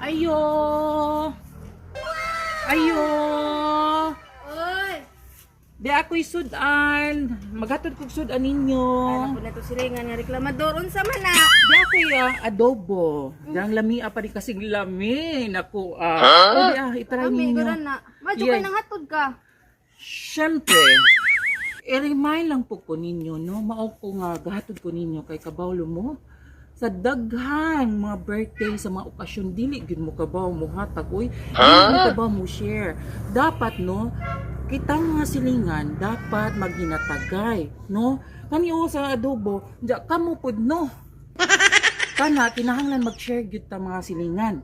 Ayo. Ayo. Oy! Di ako'y sudan. Maghatod kog sudan ninyo. Ano po na to siringan nga reklamador. Unsa man na? Di ako'y adobo. Diyang lamia pa rin kasing lami. Naku, o di itry Kami, ninyo. gano'n na. Madyo Yeah. kay nang hatod ka. Siyempre, i-remind lang po ko ninyo, no? Mao ko nga, gahatod ko ninyo kay kabawlo mo. Sa daghan, mga birthday, sa mga okasyon, dili gid mo kabaw mo hatag, uy. Dili mo kabaw mo share. Dapat, no? Kitang nga silingan, dapat maghinatagay, no? Kaniyo sa adobo, diya kamo pud, no? Kana, kinahanglan mag-share gyud ta mga silingan.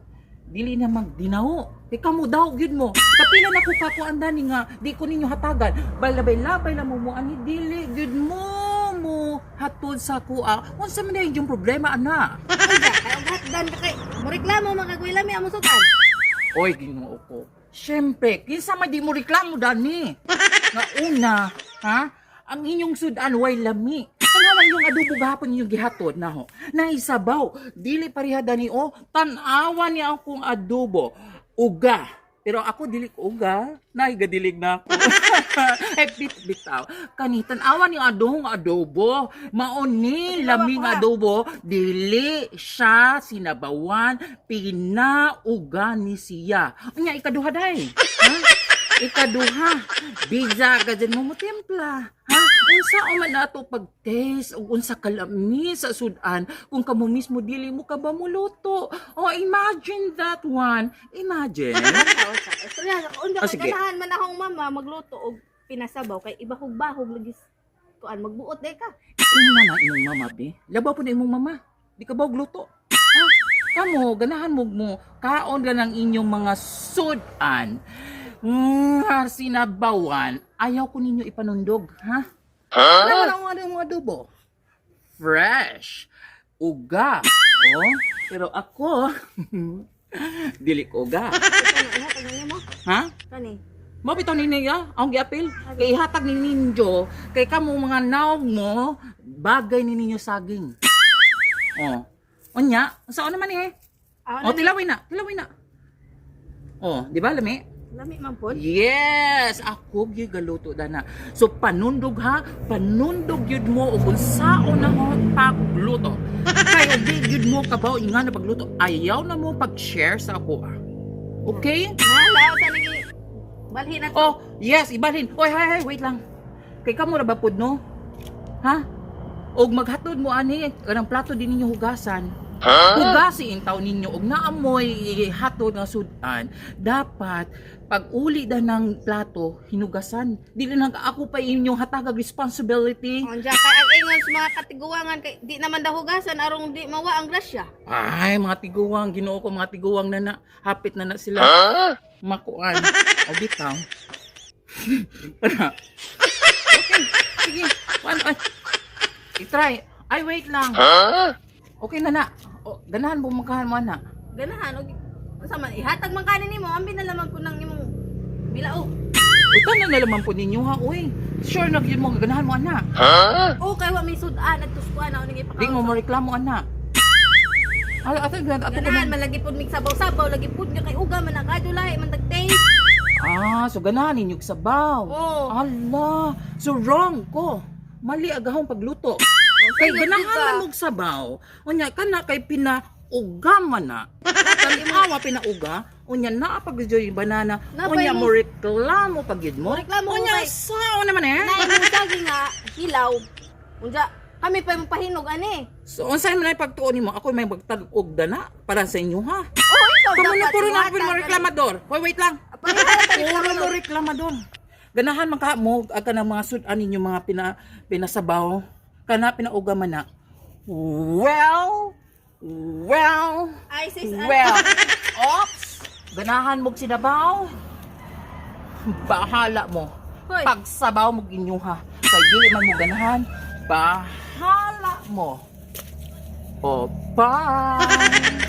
Dili na magdinaw. Ikaw mo daw gyud mo. Kapila na ko kakuanda ni nga di ko ninyo hatagan. Balabay-labay na mo ani dili gyud mo hatod sa kuha. Unsa man yung problema ana? Unsa? Kay ugatdan ka kay. Mureklamo magagwila mi amo sutan. Oy, Ginoo ko. Syempre, kinsa man di mo reklamo dani. Nga una, ha? Ang inyong sudan way lami. Tanawan yung adobo gahapon ninyong gihatod na ho. Naisabaw. Dili pareha dani o. Tanawan niya akong adobo. Uga. Pero ako dili ko uga. Naigadilig na ako. Bitaw. Kanitan awan yung adobo. Mauni laming adobo. Dili siya sinabawan. Pinauga ni siya. Unya ikaduha day. Ha? Ikaduha. Biza ka dyan mo timpla. Ha? Unsa o man nato pag-taste o unsa kalami sa sudan kung kamo mismo dili mo ka ba muluto. Oh, imagine that one. Imagine. Unsa sige. kay ganahan man akong mama magluto og pinasabaw kay iba kog bahog lagi kuan magbuot day ka. Ino na imong mama, be. Labaw po na imong mama. Di ka ba og luto? Ha? Kamo, ganahan mo kaon ka ng inyong mga sudan. Sinabawan. Ayaw ko ninyo ipanundog, ha? Alam mo ang adobo? Fresh. Uga. Oh, pero ako, dili ko uga. Ihatag ninyo mo. Ha? Kani. Mabitaw ni niya, ang giapil. Kay ihatag ni ninyo, kay kamo mga naog mo, bagay ni ninyo saging. Oh. Onya, saan naman eh? Oh, tilawin na. Oh, di ba lami? Lami man pod. Yes, ako gyud galuto dana. So panundog ha, panundog gyud mo ug unsaon na mo pagluto. Kaya di gyud mo kabaw nga na pagluto. Ayaw na mo pag-share sa ako. Okay? Nalaw sa nang balhin na to. Oh, yes, ibalhin. Oy, hay, wait lang. Kay kamo ra ba pud no? Ha? Og maghatod mo ani kanang plato din ninyo hugasan. Hugasin taw ninyo og naamoy hatod nga sudan. Dapat pag uli da ng plato hinugasan. Dili nang ako pa inyong hatagag responsibility. Unja kay ang ingon sa mga katiguangan kay di naman dahugasan arong di mawa ang grasya. Ay, mga tiguwang, Ginoo ko mga tiguwang na hapit na sila. Makuan. O bitaw. Okay, sige. I-try. Ay, wait lang. Okay na. O, ganahan mo magkahan mo na. Ganahan og unsa man ihatag man kanin nimo ambi na lamang ko nang imong bilao. Ito na nalaman po ninyo ha, uy. Sure na yun mo, ganahan mo ana. Oh kay wa may sudan at tuskuan na uning ipakaon. Di mo mareklamo ana. Ay, ato Ganahan man lagi pud mig sabaw-sabaw lagi pud nga kay uga man nakadulay man tag-taste. so ganahan ninyo sabaw. Oh. Ala, so wrong ko. Mali agahong pagluto. Kay ganahan mo sabaw. Unya kana kay pinauga man na. Kalimawa pinauga. Unya naa pagjoy banana. Napay Unya mo- mo reklamo pagyud mo. Reklamo mo Unya kay- sao naman eh. Nay mo dagi nga hilaw. Unja kami pa yung pahinog ani. So unsay man ay pagtuon nimo? Ako may magtag-og dana para sa inyo ha. Oh ikaw Kamu na dapat puro na ihatag mo reklamador. Hoy, wait lang. Puro mo reklamador. Ganahan man ka mo aga ng mga sudan ninyo mga pinasabaw. Kana pinauga man na. Well. Ay sis. Ops. Ganahan mo sinabaw. Bahala mo. Hoy. Pagsabaw mo ginyuha. Kay dili man mo ganahan. Bahala mo. O, bye.